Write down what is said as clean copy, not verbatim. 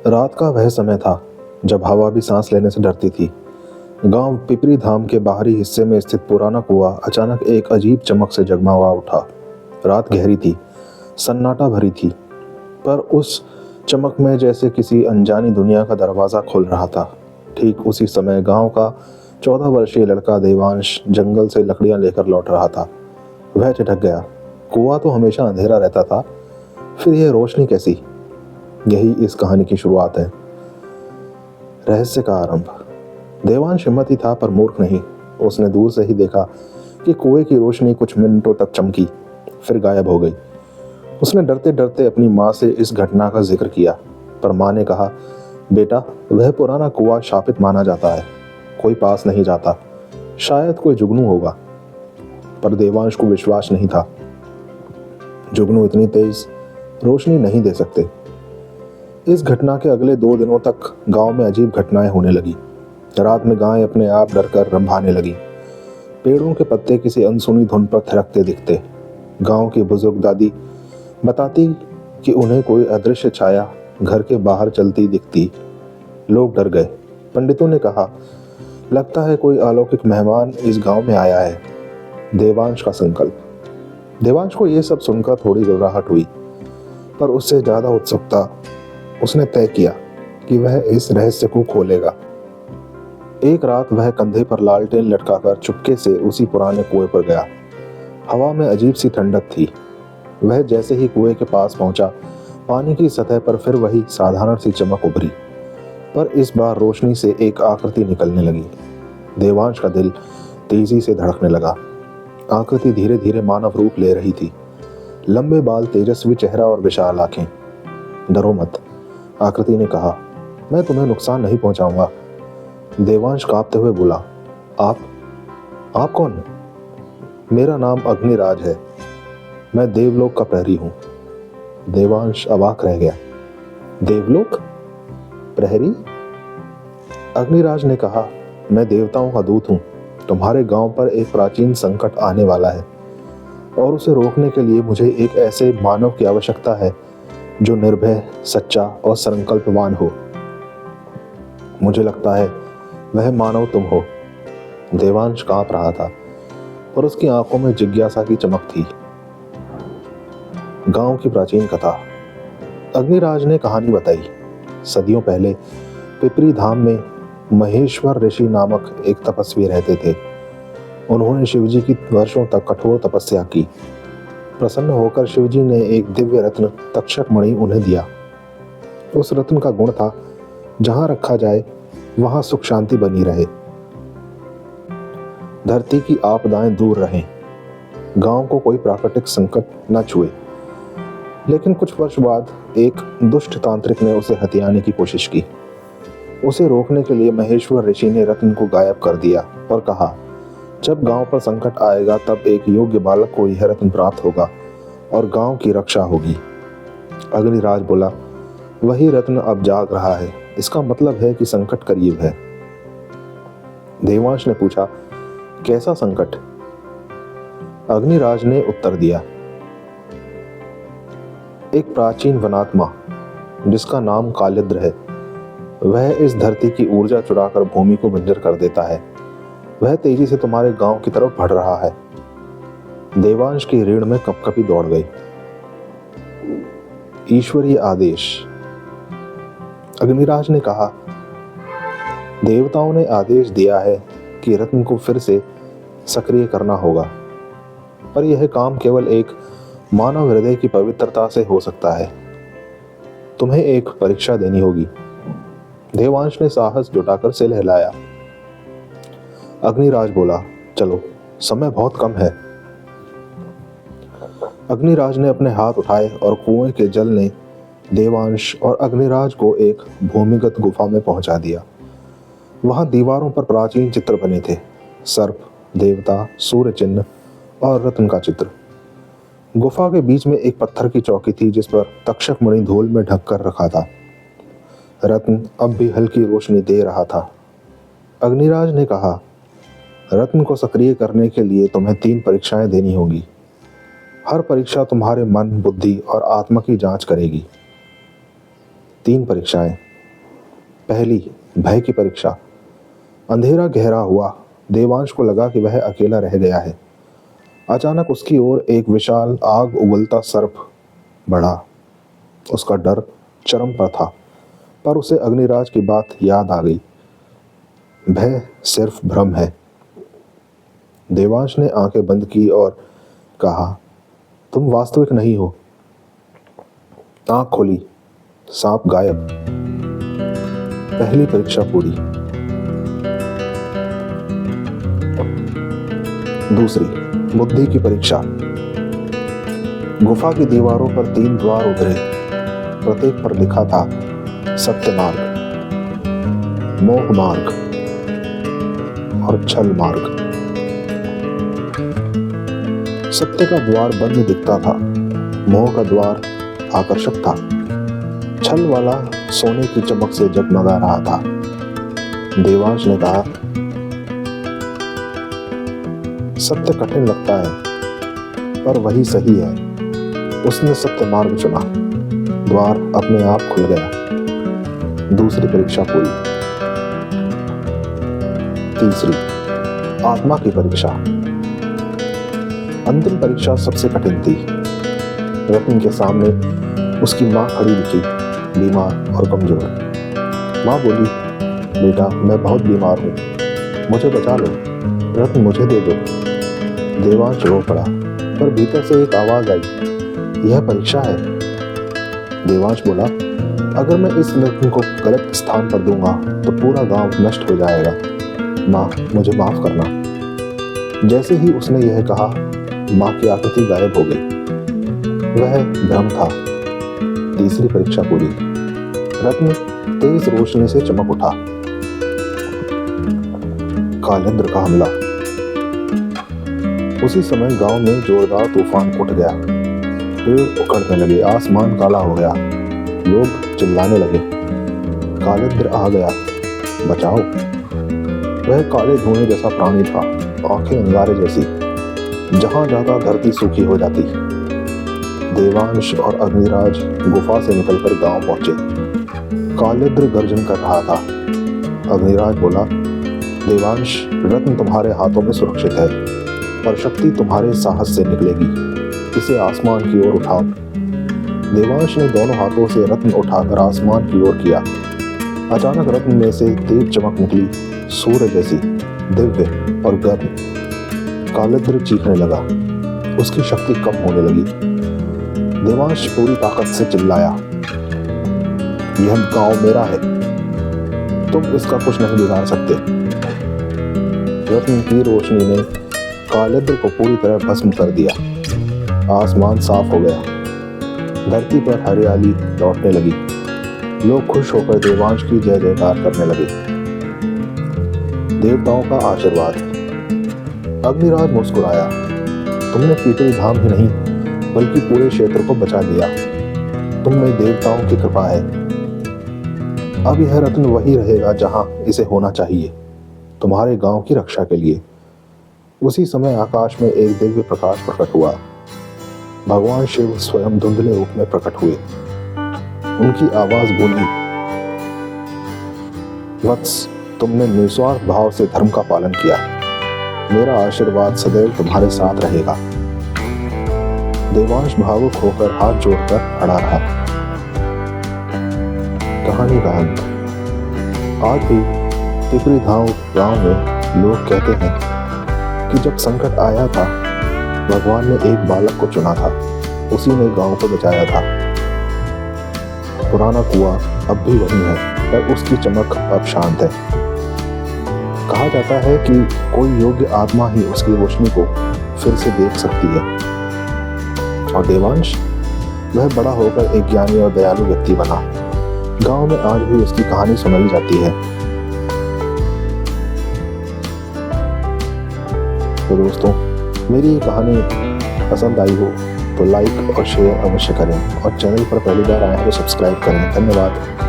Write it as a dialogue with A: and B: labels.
A: रात का वह समय था जब हवा भी सांस लेने से डरती थी। गांव पिपरी धाम के बाहरी हिस्से में स्थित पुराना कुआं अचानक एक अजीब चमक से जगमगा उठा। रात गहरी थी, सन्नाटा भरी थी, पर उस चमक में जैसे किसी अनजानी दुनिया का दरवाजा खुल रहा था। ठीक उसी समय गांव का 14 वर्षीय लड़का देवांश जंगल से लकड़ियां लेकर लौट रहा था। वह ठिठक गया। कुआं तो हमेशा अंधेरा रहता था, फिर यह रोशनी कैसी? यही इस कहानी की शुरुआत है। रहस्य का आरंभ। देवांश हिम्मती था पर मूर्ख नहीं। उसने दूर से ही देखा कि कुएं की रोशनी कुछ मिनटों तक चमकी, फिर गायब हो गई। उसने डरते डरते अपनी माँ से इस घटना का जिक्र किया, पर माँ ने कहा, बेटा, वह पुराना कुआं शापित माना जाता है, कोई पास नहीं जाता, शायद कोई जुगनू होगा। पर देवांश को विश्वास नहीं था। जुगनू इतनी तेज रोशनी नहीं दे सकते। इस घटना के अगले 2 दिनों तक गांव में अजीब घटनाएं होने लगी। रात में गायें अपने आप डरकर रंभाने लगी। पेड़ों के पत्ते किसी अनसुनी धुन पर थिरकते दिखते। गांव की बुजुर्ग दादी बताती कि उन्हें कोई अदृश्य छाया घर के बाहर चलती दिखती। लोग डर गए। पंडितों ने कहा, लगता है कोई अलौकिक मेहमान इस गांव में आया है। देवांश का संकल्प। देवांश को यह सब सुनकर थोड़ी घबराहट हुई, पर उससे ज्यादा उत्सुकता। उसने तय किया कि वह इस रहस्य को खोलेगा। एक रात वह कंधे पर लालटेन लटकाकर चुपके से उसी पुराने कुएं पर गया। हवा में अजीब सी ठंडक थी। वह जैसे ही कुएं के पास पहुंचा, पानी की सतह पर फिर वही साधारण सी चमक उभरी, पर इस बार रोशनी से एक आकृति निकलने लगी। देवांश का दिल तेजी से धड़कने लगा। आकृति धीरे धीरे मानव रूप ले रही थी। लंबे बाल, तेजस्वी चेहरा और विशाल आंखें। डरो मत, आकृति ने कहा, मैं तुम्हें नुकसान नहीं पहुंचाऊंगा। देवांश कांपते हुए बोला, आप कौन? मेरा नाम अग्निराज है, मैं देवलोक का प्रहरी हूं। देवांश अवाक रह गया। देवलोक प्रहरी? अग्निराज ने कहा, मैं देवताओं का दूत हूं। तुम्हारे गांव पर एक प्राचीन संकट आने वाला है और उसे रोकने के लिए मुझे एक ऐसे मानव की आवश्यकता है जो निर्भय, सच्चा और संकल्पवान हो। मुझे लगता है वह मानव तुम हो। देवांश कांप रहा था, पर उसकी आंखों में जिज्ञासा की चमक थी। गांव की प्राचीन कथा। अग्निराज ने कहानी बताई। सदियों पहले पिपरी धाम में महेश्वर ऋषि नामक एक तपस्वी रहते थे। उन्होंने शिवजी की वर्षों तक कठोर तपस्या की। प्रसन्न होकर शिवजी ने एक दिव्य रत्न तक्षक मणि उन्हें दिया। उस रत्न का गुण था, जहां रखा जाए वहां सुख शांति बनी रहे, धरती की आपदाएं दूर रहें, गांव को कोई प्राकृतिक संकट न छुए। लेकिन कुछ वर्ष बाद एक दुष्ट तांत्रिक ने उसे हथियाने की कोशिश की। उसे रोकने के लिए महेश्वर ऋषि ने रत्न को गायब कर दिया और कहा, जब गांव पर संकट आएगा तब एक योग्य बालक को यह रत्न प्राप्त होगा और गांव की रक्षा होगी। अग्निराज बोला, वही रत्न अब जाग रहा है, इसका मतलब है कि संकट करीब है। देवांश ने पूछा, कैसा संकट? अग्निराज ने उत्तर दिया, एक प्राचीन वनात्मा जिसका नाम कालिद्र है, वह इस धरती की ऊर्जा चुराकर भूमि को बंजर कर देता है। वह तेजी से तुम्हारे गांव की तरफ बढ़ रहा है। देवांश की रीढ़ में कपकपी दौड़ गई। ईश्वरीय आदेश। अग्निराज ने कहा, देवताओं ने आदेश दिया है कि रत्न को फिर से सक्रिय करना होगा, पर यह काम केवल एक मानव हृदय की पवित्रता से हो सकता है। तुम्हें एक परीक्षा देनी होगी। देवांश ने साहस जुटाकर सिर हिलाया। अग्निराज बोला, चलो, समय बहुत कम है। अग्निराज ने अपने हाथ उठाए और कुएं के जल ने देवांश और अग्निराज को एक भूमिगत गुफा में पहुंचा दिया। वहां दीवारों पर प्राचीन चित्र बने थे, सर्प, देवता, सूर्य चिन्ह और रत्न का चित्र। गुफा के बीच में एक पत्थर की चौकी थी जिस पर तक्षक मणि धूल में ढक कर रखा था। रत्न अब भी हल्की रोशनी दे रहा था। अग्निराज ने कहा, रत्न को सक्रिय करने के लिए तुम्हें 3 परीक्षाएं देनी होंगी। हर परीक्षा तुम्हारे मन, बुद्धि और आत्मा की जांच करेगी। 3 परीक्षाएं। पहली, भय की परीक्षा। अंधेरा गहरा हुआ। देवांश को लगा कि वह अकेला रह गया है। अचानक उसकी ओर एक विशाल आग उगलता सर्प बढ़ा। उसका डर चरम पर था, पर उसे अग्निराज की बात याद आ गई। भय सिर्फ भ्रम है। देवांश ने आंखें बंद की और कहा, तुम वास्तविक नहीं हो। आंख खोली, सांप गायब। पहली परीक्षा पूरी। दूसरी, बुद्धि की परीक्षा। गुफा की दीवारों पर 3 द्वार उभरे। प्रत्येक पर लिखा था सत्य मार्ग, मोह मार्ग और छल मार्ग। सत्य का द्वार बंद दिखता था, मोह का द्वार आकर्षक था, छल वाला सोने की चमक से जगमगा रहा था। देवांश ने कहा, सत्य कठिन लगता है पर वही सही है। उसने सत्य मार्ग चुना। द्वार अपने आप खुल गया। दूसरी परीक्षा पूरी। तीसरी, आत्मा की परीक्षा। अंतिम परीक्षा सबसे कठिन थी। रत्न के सामने उसकी माँ खड़ी दिखी, बीमार और कमजोर। माँ बोली, बेटा मैं बहुत बीमार हूँ, मुझे बचा लो, रत्न मुझे दे दो। देवांश रो पड़ा, पर भीतर से एक आवाज आई, यह परीक्षा है। देवांश बोला, अगर मैं इस रत्न को गलत स्थान पर दूंगा तो पूरा गांव नष्ट हो जाएगा। माँ मुझे माफ करना। जैसे ही उसने यह कहा, माँ की आकृति गायब हो गई। वह भ्रम था। तीसरी परीक्षा पूरी। रत्न तेज रोशनी से चमक उठा। कालिंद्र का हमला। उसी समय गांव में जोरदार तूफान उठ गया। पेड़ उखड़ने लगे, आसमान काला हो गया, लोग चिल्लाने लगे, कालिंद्र आ गया, बचाओ। वह काले धुएं जैसा प्राणी था, आंखें अंगारे जैसी, जहां जाता धरती सूखी हो जाती। देवांश और अग्निराज गुफा से निकलकर गांव पहुंचे। कालिंद्र गर्जन कर रहा था। अग्निराज बोला, देवांश, रत्न तुम्हारे हाथों में सुरक्षित है, पर शक्ति तुम्हारे साहस से निकलेगी। इसे आसमान की ओर उठाओ। देवांश ने दोनों हाथों से रत्न उठाकर आसमान की ओर किया। अचानक रत्न में से तेज चमक निकली, सूर्य जैसी, दिव्य और गर्म। कालिंद्र चीखने लगा, उसकी शक्ति कम होने लगी। देवांश पूरी ताकत से चिल्लाया, यह गांव मेरा है, तुम इसका कुछ नहीं बिगाड़ सकते। रत्न की रोशनी ने कालिंद्र को पूरी तरह भस्म कर दिया। आसमान साफ हो गया। धरती पर हरियाली लौटने लगी। लोग खुश होकर देवांश की जय जयकार करने लगे। देवताओं का आशीर्वाद। अग्निराज मुस्कुराया, तुमने पीपली धाम ही नहीं बल्कि पूरे क्षेत्र को बचा लिया। तुम में देवताओं की कृपा है। अब यह रत्न वही रहेगा जहां इसे होना चाहिए, तुम्हारे गांव की रक्षा के लिए। उसी समय आकाश में एक दिव्य प्रकाश प्रकट हुआ। भगवान शिव स्वयं धुंधले रूप में प्रकट हुए। उनकी आवाज बोली, वत्स, तुमने निस्वार्थ भाव से धर्म का पालन किया। मेरा आशीर्वाद सदैव तुम्हारे साथ रहेगा। देवांश भावुक होकर हाथ जोड़कर खड़ा रहा। कहानी का अंत। आज भी पिपरी धाम गांव में लोग कहते हैं कि जब संकट आया था, भगवान ने एक बालक को चुना था, उसी ने गांव को बचाया था। पुराना कुआं अब भी वही है, पर उसकी चमक अब शांत है। कहा जाता है कि कोई योग्य आत्मा ही उसकी रोशनी को फिर से देख सकती है। और देवांश, वह बड़ा होकर एक ज्ञानी और दयालु व्यक्ति बना। गांव में आज भी उसकी कहानी सुनाई जाती है। तो दोस्तों, मेरी ये कहानी पसंद आई हो तो लाइक और शेयर अवश्य करें, और चैनल पर पहली बार आए हैं तो सब्सक्राइब करें। धन्यवाद।